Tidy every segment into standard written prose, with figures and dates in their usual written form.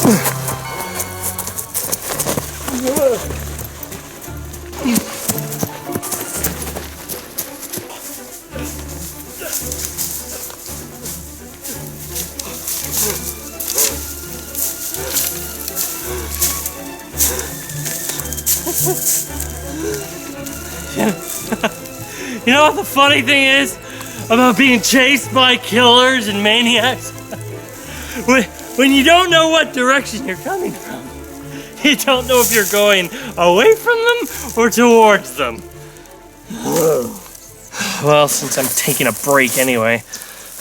You know what the funny thing is about being chased by killers and maniacs? When you don't know what direction you're coming from, you don't know if you're going away from them or towards them. Well, since I'm taking a break anyway,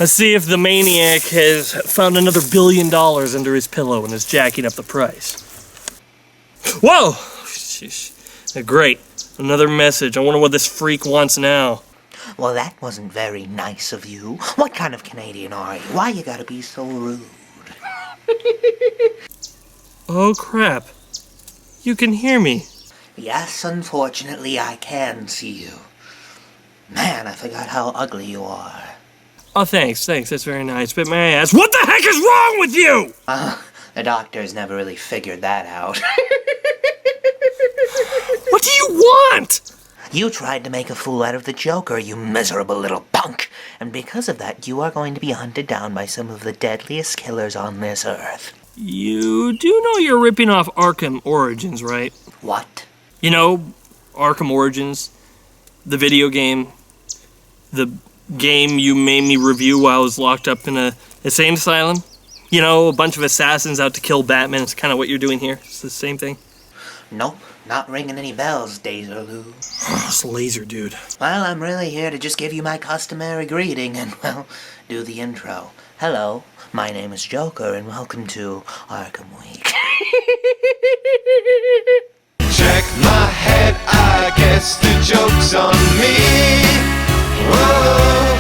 let's see if the maniac has found another $1 billion under his pillow and is jacking up the price. Whoa! Great. Another message. I wonder what this freak wants now. Well, that wasn't very nice of you. What kind of Canadian are you? Why you gotta be so rude? Oh, crap. You can hear me. Yes, unfortunately, I can see you. Man, I forgot how ugly you are. Oh, thanks. That's very nice. But may I ask, what the heck is wrong with you? The doctors never really figured that out. What do you want? You tried to make a fool out of the Joker, you miserable little punk. And because of that, you are going to be hunted down by some of the deadliest killers on this earth. You do know you're ripping off Arkham Origins, right? What? You know, Arkham Origins, the video game, the game you made me review while I was locked up in a insane asylum. You know, a bunch of assassins out to kill Batman. It's kind of what you're doing here. It's the same thing. Nope, not ringing any bells, Lazer. It's Lazer, dude. Well, I'm really here to just give you my customary greeting and, well, do the intro. Hello, my name is Joker, and welcome to Arkham Week. Check my head, I guess the joke's on me. Whoa,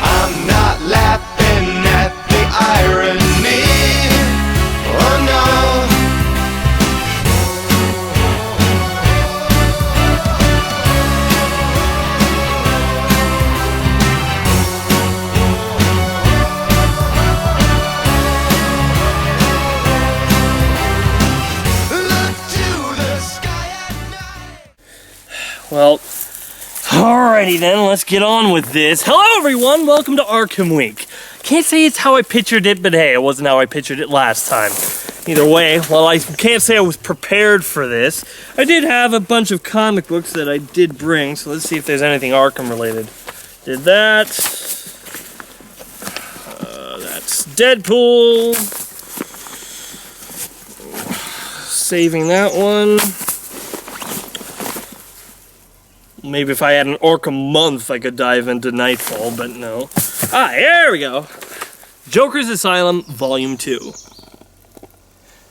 I'm not laughing at the irony. Oh no. Well, alrighty then, let's get on with this. Hello everyone, welcome to Arkham Week. Can't say it's how I pictured it, but hey, it wasn't how I pictured it last time. Either way, while I can't say I was prepared for this, I did have a bunch of comic books that I did bring, so let's see if there's anything Arkham related. Did that. That's Deadpool. Saving that one. Maybe if I had an Arkham month, I could dive into Nightfall, but no. Here we go. Joker's Asylum, Volume 2.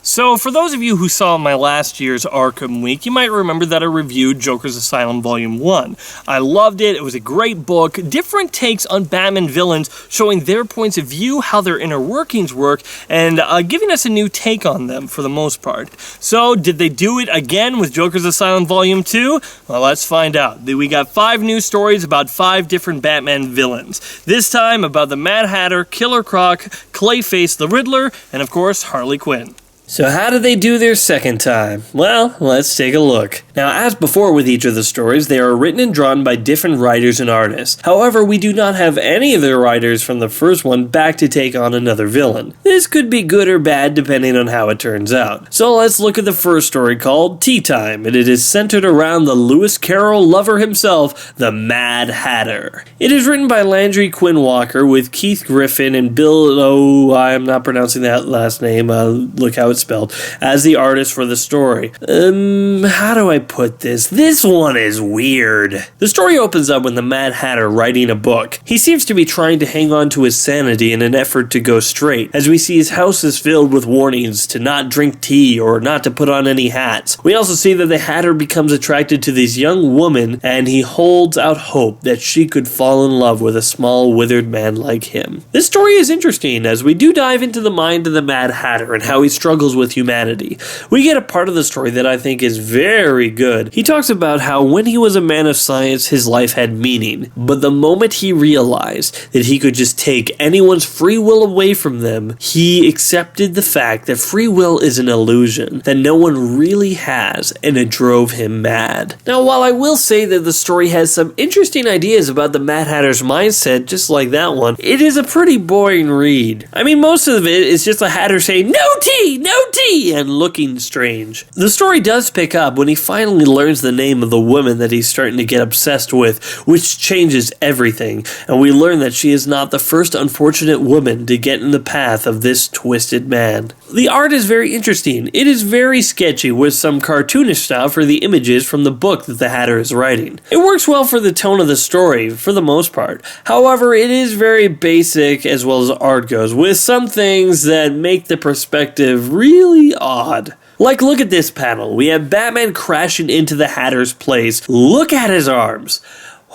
So, for those of you who saw my last year's Arkham Week, you might remember that I reviewed Joker's Asylum Volume 1. I loved it, it was a great book, different takes on Batman villains, showing their points of view, how their inner workings work, and giving us a new take on them for the most part. So, did they do it again with Joker's Asylum Volume 2? Well, let's find out. We got 5 new stories about 5 different Batman villains. This time about the Mad Hatter, Killer Croc, Clayface the Riddler, and of course, Harley Quinn. So how did they do their second time? Well, let's take a look. Now, as before with each of the stories, they are written and drawn by different writers and artists. However, we do not have any of the writers from the first one back to take on another villain. This could be good or bad depending on how it turns out. So let's look at the first story called Tea Time, and it is centered around the Lewis Carroll lover himself, the Mad Hatter. It is written by Landry Quinn Walker with Keith Griffin and Bill, I'm not pronouncing that last name, look how it's spelled, as the artist for the story. How do I put this? This one is weird. The story opens up with the Mad Hatter writing a book. He seems to be trying to hang on to his sanity in an effort to go straight, as we see his house is filled with warnings to not drink tea or not to put on any hats. We also see that the Hatter becomes attracted to this young woman, and he holds out hope that she could fall in love with a small withered man like him. This story is interesting, as we do dive into the mind of the Mad Hatter and how he struggles struggles with humanity. We get a part of the story that I think is very good. He talks about how when he was a man of science, his life had meaning, but the moment he realized that he could just take anyone's free will away from them, he accepted the fact that free will is an illusion that no one really has, and it drove him mad. Now, while I will say that the story has some interesting ideas about the Mad Hatter's mindset, just like that one, it is a pretty boring read. I mean, most of it is just the Hatter saying, "No tea! No tea!" and looking strange. The story does pick up when he finally learns the name of the woman that he's starting to get obsessed with, which changes everything, and we learn that she is not the first unfortunate woman to get in the path of this twisted man. The art is very interesting. It is very sketchy with some cartoonish style for the images from the book that the Hatter is writing. It works well for the tone of the story, for the most part. However, it is very basic as well as art goes, with some things that make the perspective really odd. Like, look at this panel. We have Batman crashing into the Hatter's place. Look at his arms.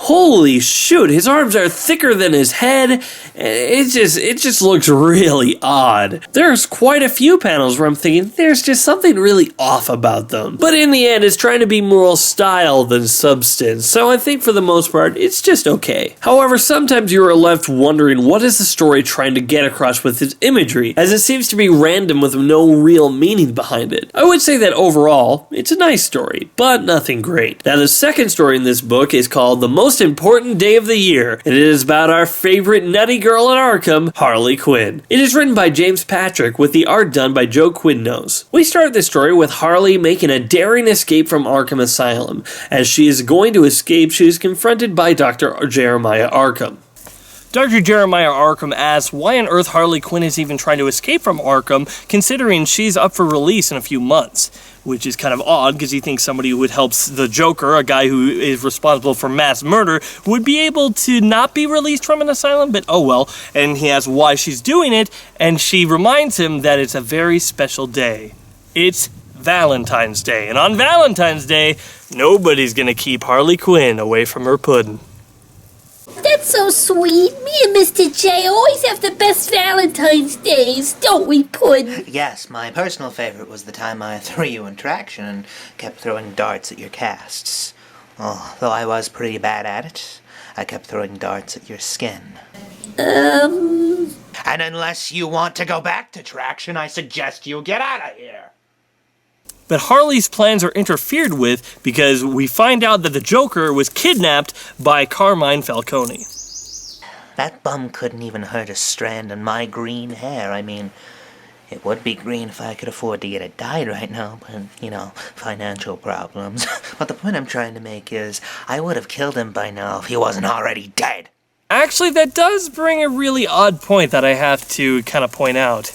Holy shoot, his arms are thicker than his head. It just looks really odd. There's quite a few panels where I'm thinking there's just something really off about them. But in the end, it's trying to be more style than substance, so I think for the most part, it's just okay. However, sometimes you are left wondering what is the story trying to get across with its imagery, as it seems to be random with no real meaning behind it. I would say that overall, it's a nice story, but nothing great. Now, the second story in this book is called The Most Important Day of the Year, and it is about our favorite nutty girl in Arkham, Harley Quinn. It is written by James Patrick with the art done by Joe Quinnos. We start this story with Harley making a daring escape from Arkham Asylum. As she is going to escape, she is confronted by Dr. Jeremiah Arkham. Dr. Jeremiah Arkham asks why on earth Harley Quinn is even trying to escape from Arkham, considering she's up for release in a few months. Which is kind of odd, because he thinks somebody who helps the Joker, a guy who is responsible for mass murder, would be able to not be released from an asylum, but oh well. And he asks why she's doing it, and she reminds him that it's a very special day. It's Valentine's Day, and on Valentine's Day, nobody's gonna keep Harley Quinn away from her pudding. That's so sweet. Me and Mr. J always have the best Valentine's Days, don't we, Puddin'? Yes, my personal favorite was the time I threw you in traction and kept throwing darts at your casts. Oh, though I was pretty bad at it, I kept throwing darts at your skin. And unless you want to go back to traction, I suggest you get out of here. But Harley's plans are interfered with because we find out that the Joker was kidnapped by Carmine Falcone. That bum couldn't even hurt a strand in my green hair. I mean, it would be green if I could afford to get it dyed right now, but, you know, financial problems. But the point I'm trying to make is, I would have killed him by now if he wasn't already dead. Actually, that does bring a really odd point that I have to kind of point out.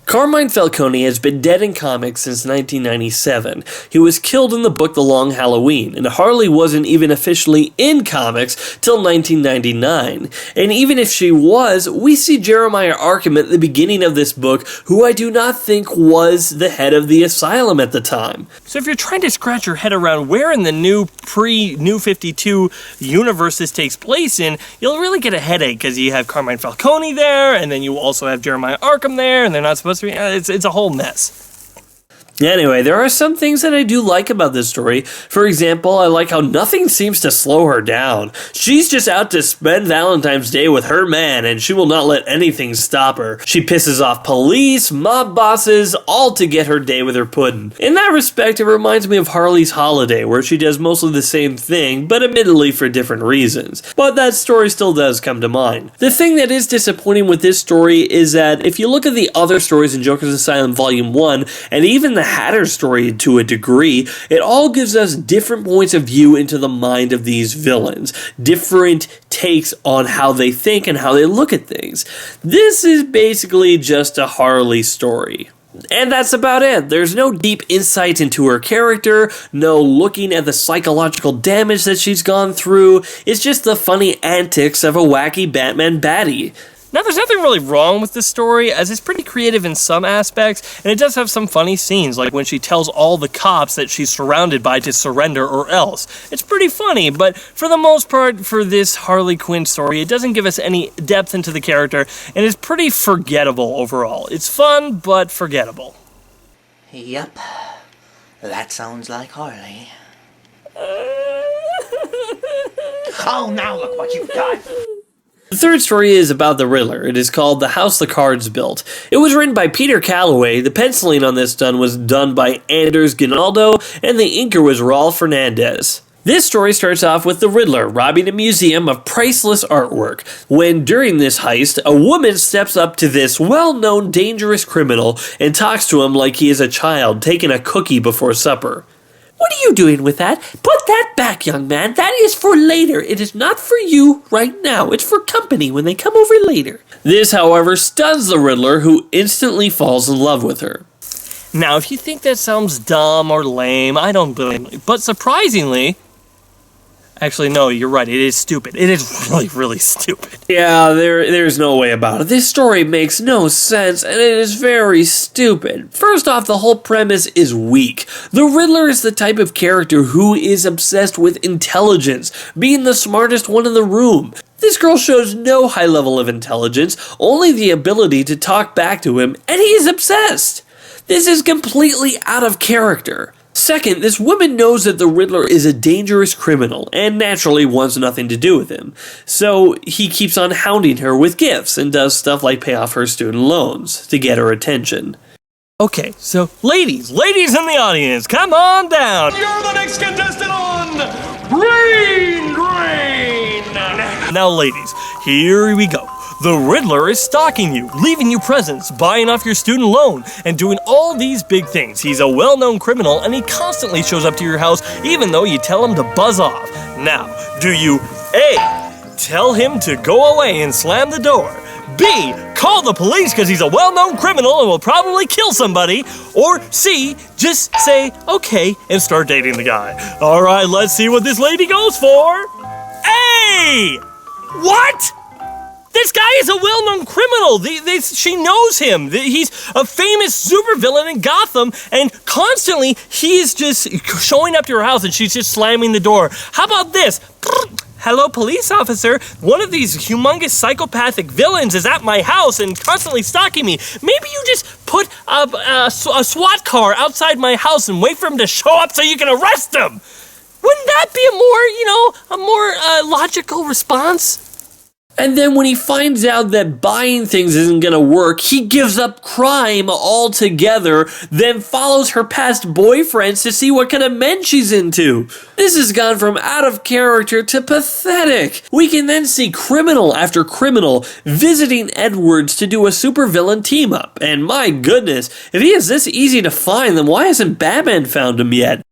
Carmine Falcone has been dead in comics since 1997. He was killed in the book The Long Halloween, and Harley wasn't even officially in comics till 1999. And even if she was, we see Jeremiah Arkham at the beginning of this book, who I do not think was the head of the Asylum at the time. So if you're trying to scratch your head around where in the new pre-New 52 universe this takes place in, you'll really get a headache, because you have Carmine Falcone there, and then you also have Jeremiah Arkham there, and they're not supposed to be. It's a whole mess. Anyway, there are some things that I do like about this story. For example, I like how nothing seems to slow her down. She's just out to spend Valentine's Day with her man, and she will not let anything stop her. She pisses off police, mob bosses, all to get her day with her puddin'. In that respect, it reminds me of Harley's Holiday, where she does mostly the same thing, but admittedly for different reasons. But that story still does come to mind. The thing that is disappointing with this story is that if you look at the other stories in Joker's Asylum Volume 1, and even the Hatter story to a degree, it all gives us different points of view into the mind of these villains, different takes on how they think and how they look at things. This is basically just a Harley story. And that's about it. There's no deep insight into her character, no looking at the psychological damage that she's gone through. It's just the funny antics of a wacky Batman baddie. Now, there's nothing really wrong with this story, as it's pretty creative in some aspects, and it does have some funny scenes, like when she tells all the cops that she's surrounded by to surrender or else. It's pretty funny, but for the most part, for this Harley Quinn story, it doesn't give us any depth into the character, and it's pretty forgettable overall. It's fun, but forgettable. Yep. That sounds like Harley. Oh, now look what you've done! The third story is about the Riddler. It is called The House the Cards Built. It was written by Peter Calloway. The penciling on this was done by Anders Ginaldo, and the inker was Raul Fernandez. This story starts off with the Riddler robbing a museum of priceless artwork, when during this heist, a woman steps up to this well-known dangerous criminal and talks to him like he is a child taking a cookie before supper. "What are you doing with that? Put that back, young man. That is for later. It is not for you right now. It's for company when they come over later." This, however, stuns the Riddler, who instantly falls in love with her. Now, if you think that sounds dumb or lame, I don't blame you. But surprisingly... Actually, no, you're right. It is stupid. It is really, really stupid. Yeah, there's no way about it. This story makes no sense, and it is very stupid. First off, the whole premise is weak. The Riddler is the type of character who is obsessed with intelligence, being the smartest one in the room. This girl shows no high level of intelligence, only the ability to talk back to him, and he is obsessed. This is completely out of character. Second, this woman knows that the Riddler is a dangerous criminal and naturally wants nothing to do with him. So he keeps on hounding her with gifts and does stuff like pay off her student loans to get her attention. Okay, so ladies in the audience, come on down. You're the next contestant on Rain! Now ladies, here we go. The Riddler is stalking you, leaving you presents, buying off your student loan, and doing all these big things. He's a well-known criminal, and he constantly shows up to your house, even though you tell him to buzz off. Now, do you A, tell him to go away and slam the door, B, call the police because he's a well-known criminal and will probably kill somebody, or C, just say, okay, and start dating the guy? Alright, let's see what this lady goes for. A! What? This guy is a well-known criminal. She knows him. He's a famous supervillain in Gotham, and constantly he's just showing up to her house and she's just slamming the door. How about this? Hello, police officer. One of these humongous psychopathic villains is at my house and constantly stalking me. Maybe you just put a SWAT car outside my house and wait for him to show up so you can arrest him. Wouldn't that be a more logical response? And then when he finds out that buying things isn't gonna work, he gives up crime altogether, then follows her past boyfriends to see what kind of men she's into. This has gone from out of character to pathetic. We can then see criminal after criminal visiting Edwards to do a supervillain team-up. And my goodness, if he is this easy to find, then why hasn't Batman found him yet?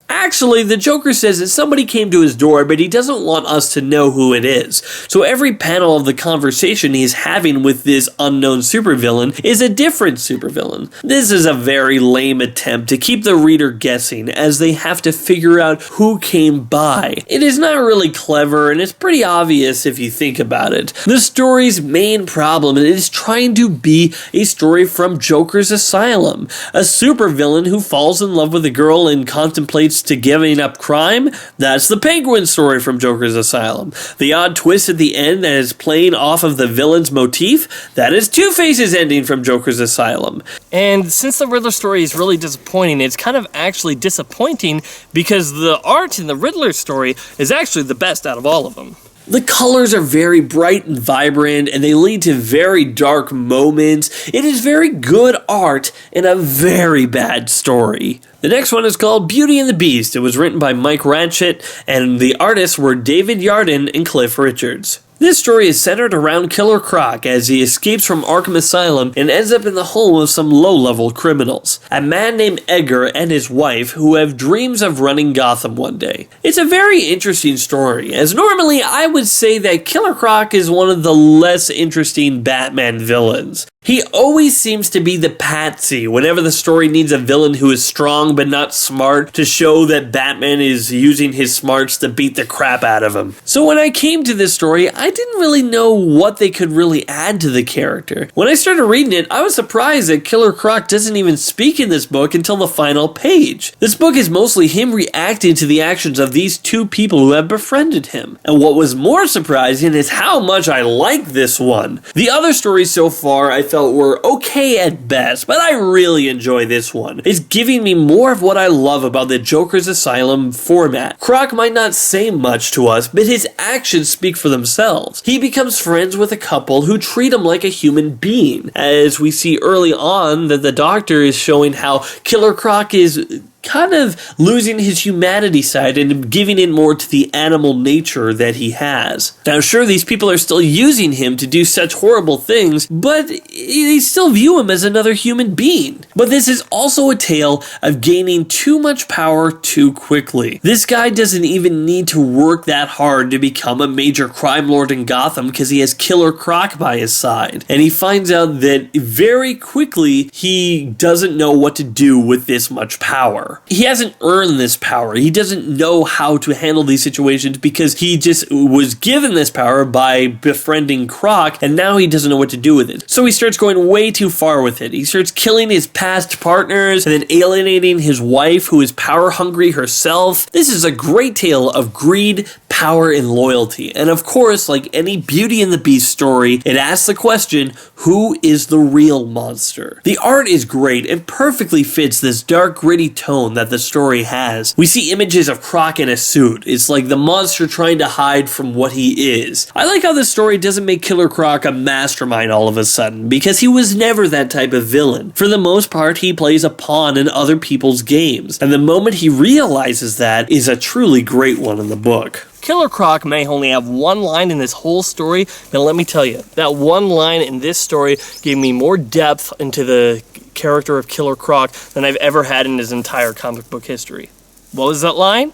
Actually, the Joker says that somebody came to his door, but he doesn't want us to know who it is. So every panel of the conversation he's having with this unknown supervillain is a different supervillain. This is a very lame attempt to keep the reader guessing as they have to figure out who came by. It is not really clever, and it's pretty obvious if you think about it. The story's main problem is trying to be a story from Joker's Asylum. A supervillain who falls in love with a girl and contemplates to giving up crime? That's the Penguin story from Joker's Asylum. The odd twist at the end that is playing off of the villain's motif? That is Two-Face's ending from Joker's Asylum. And since the Riddler story is really disappointing, it's kind of actually disappointing because the art in the Riddler story is actually the best out of all of them. The colors are very bright and vibrant, and they lead to very dark moments. It is very good art and a very bad story. The next one is called Beauty and the Beast. It was written by Mike Ratchett, and the artists were David Yardin and Cliff Richards. This story is centered around Killer Croc as he escapes from Arkham Asylum and ends up in the home of some low-level criminals. A man named Edgar and his wife who have dreams of running Gotham one day. It's a very interesting story, as normally I would say that Killer Croc is one of the less interesting Batman villains. He always seems to be the patsy whenever the story needs a villain who is strong but not smart to show that Batman is using his smarts to beat the crap out of him. So when I came to this story, I didn't really know what they could really add to the character. When I started reading it, I was surprised that Killer Croc doesn't even speak in this book until the final page. This book is mostly him reacting to the actions of these two people who have befriended him. And what was more surprising is how much I like this one. The other stories so far I felt felt were okay at best, but I really enjoy this one. It's giving me more of what I love about the Joker's Asylum format. Croc might not say much to us, but his actions speak for themselves. He becomes friends with a couple who treat him like a human being, as we see early on that the Doctor is showing how Killer Croc is kind of losing his humanity side and giving it more to the animal nature that he has. Now, sure, these people are still using him to do such horrible things, but they still view him as another human being. But this is also a tale of gaining too much power too quickly. This guy doesn't even need to work that hard to become a major crime lord in Gotham because he has Killer Croc by his side. And he finds out that very quickly he doesn't know what to do with this much power. He hasn't earned this power. He doesn't know how to handle these situations because he just was given this power by befriending Croc, and now he doesn't know what to do with it. So he starts going way too far with it. He starts killing his past partners and then alienating his wife, who is power hungry herself. This is a great tale of greed, power, and loyalty. And of course, like any Beauty and the Beast story, it asks the question, who is the real monster? The art is great and perfectly fits this dark, gritty tone that the story has. We see images of Croc in a suit. It's like the monster trying to hide from what he is. I like how the story doesn't make Killer Croc a mastermind all of a sudden, because he was never that type of villain. For the most part, he plays a pawn in other people's games, and the moment he realizes that is a truly great one in the book. Killer Croc may only have one line in this whole story, but let me tell you, that one line in this story gave me more depth into the character of Killer Croc than I've ever had in his entire comic book history. What was that line?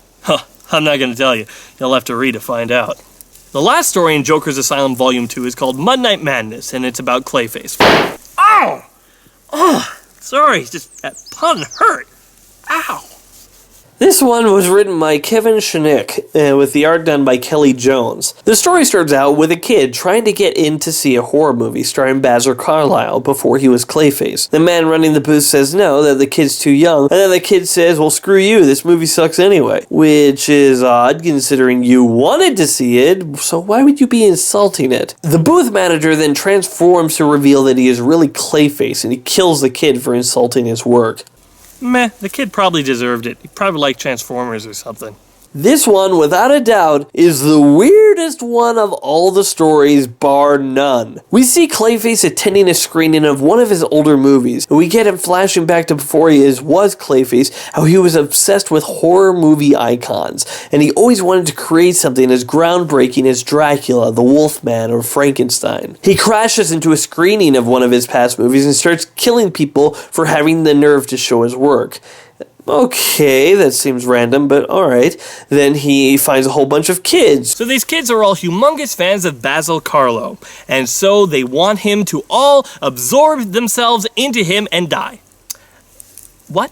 I'm not going to tell you. You'll have to read to find out. The last story in Joker's Asylum Volume 2 is called Midnight Madness, and it's about Clayface. Ow! Oh, sorry, just that pun hurt. Ow! This one was written by Kevin Shinick, with the art done by Kelly Jones. The story starts out with a kid trying to get in to see a horror movie starring Basil Carlyle before he was Clayface. The man running the booth says no, that the kid's too young, and then the kid says, well, screw you, this movie sucks anyway. Which is odd, considering you wanted to see it, so why would you be insulting it? The booth manager then transforms to reveal that he is really Clayface, and he kills the kid for insulting his work. Meh, the kid probably deserved it. He probably liked Transformers or something. This one, without a doubt, is the weirdest one of all the stories, bar none. We see Clayface attending a screening of one of his older movies, and we get him flashing back to before he was Clayface, how he was obsessed with horror movie icons, and he always wanted to create something as groundbreaking as Dracula, the Wolfman, or Frankenstein. He crashes into a screening of one of his past movies and starts killing people for having the nerve to show his work. Okay, that seems random, but alright. Then he finds a whole bunch of kids. So these kids are all humongous fans of Basil Carlo, and so they want him to all absorb themselves into him and die. What?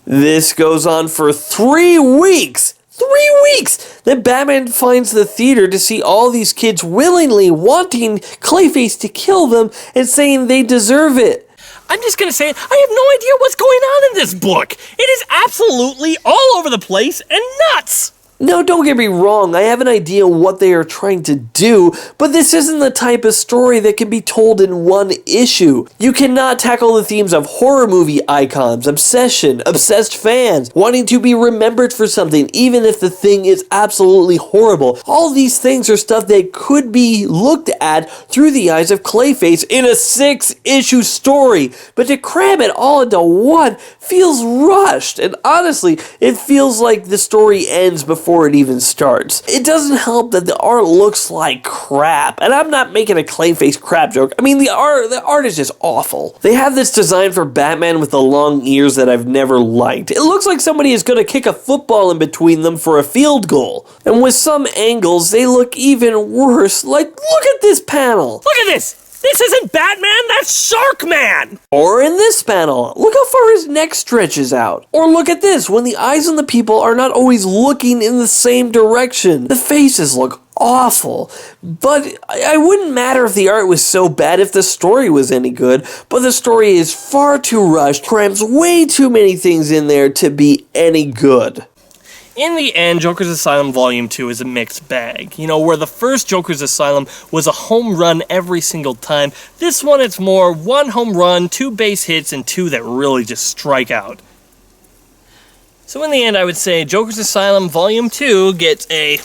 This goes on for 3 weeks! 3 weeks! Then Batman finds the theater to see all these kids willingly wanting Clayface to kill them and saying they deserve it. I'm just gonna say it, I have no idea what's going on in this book. It is absolutely all over the place and nuts. No, don't get me wrong, I have an idea what they are trying to do, but this isn't the type of story that can be told in one issue. You cannot tackle the themes of horror movie icons, obsession, obsessed fans, wanting to be remembered for something, even if the thing is absolutely horrible. All these things are stuff that could be looked at through the eyes of Clayface in a 6-issue story, but to cram it all into one feels rushed, and honestly, it feels like the story ends before it even starts. It doesn't help that the art looks like crap, and I'm not making a Clayface crap joke. I mean, the art is just awful. They have this design for Batman with the long ears that I've never liked. It looks like somebody is going to kick a football in between them for a field goal. And with some angles, they look even worse. Like, look at this panel. Look at this! This isn't Batman, that's Sharkman! Or in this panel, look how far his neck stretches out. Or look at this, when the eyes on the people are not always looking in the same direction. The faces look awful. But I wouldn't matter if the art was so bad if the story was any good, but the story is far too rushed, crams way too many things in there to be any good. In the end, Joker's Asylum Volume 2 is a mixed bag. You know, where the first Joker's Asylum was a home run every single time, this one it's more one home run, 2 base hits, and 2 that really just strike out. So in the end, I would say Joker's Asylum Volume 2 gets a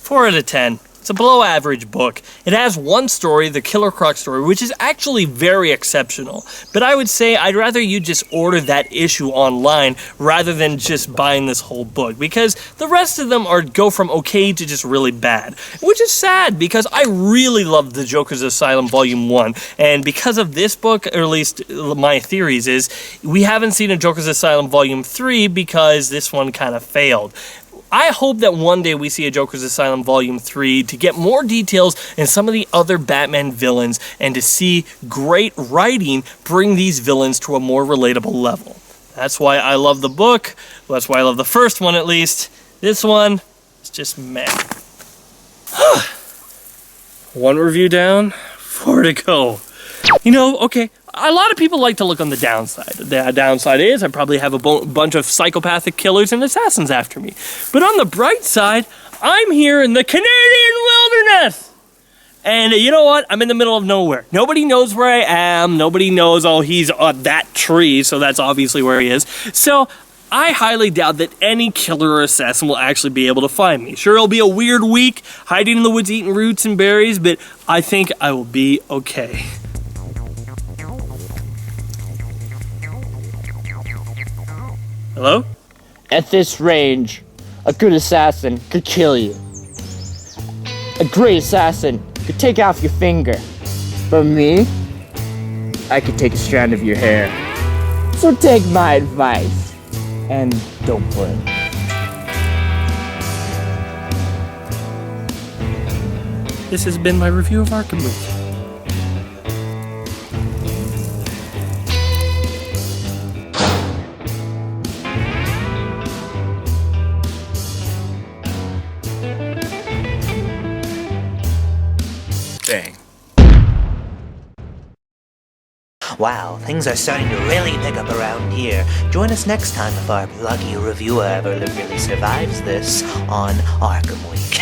4 out of 10. It's a below average book. It has one story, the Killer Croc story, which is actually very exceptional. But I would say I'd rather you just order that issue online rather than just buying this whole book, because the rest of them go from okay to just really bad. Which is sad, because I really loved the Joker's Asylum Volume 1. And because of this book, or at least my theories is, we haven't seen a Joker's Asylum Volume 3 because this one kind of failed. I hope that one day we see a Joker's Asylum Volume 3 to get more details in some of the other Batman villains and to see great writing bring these villains to a more relatable level. That's why I love the book. That's why I love the first one, at least. This one is just meh. 1 review down, 4 to go. You know, okay, a lot of people like to look on the downside. The downside is I probably have a bunch of psychopathic killers and assassins after me. But on the bright side, I'm here in the Canadian wilderness! And you know what? I'm in the middle of nowhere. Nobody knows where I am. Nobody knows, oh, he's on that tree, so that's obviously where he is. So I highly doubt that any killer or assassin will actually be able to find me. Sure, it'll be a weird week, hiding in the woods eating roots and berries, but I think I will be okay. Hello? At this range, a good assassin could kill you. A great assassin could take off your finger. But me, I could take a strand of your hair. So take my advice and don't blink. This has been my review of Arkham movie. Dang. Wow, things are starting to really pick up around here. Join us next time if our lucky reviewer ever really survives this on Arkham Week.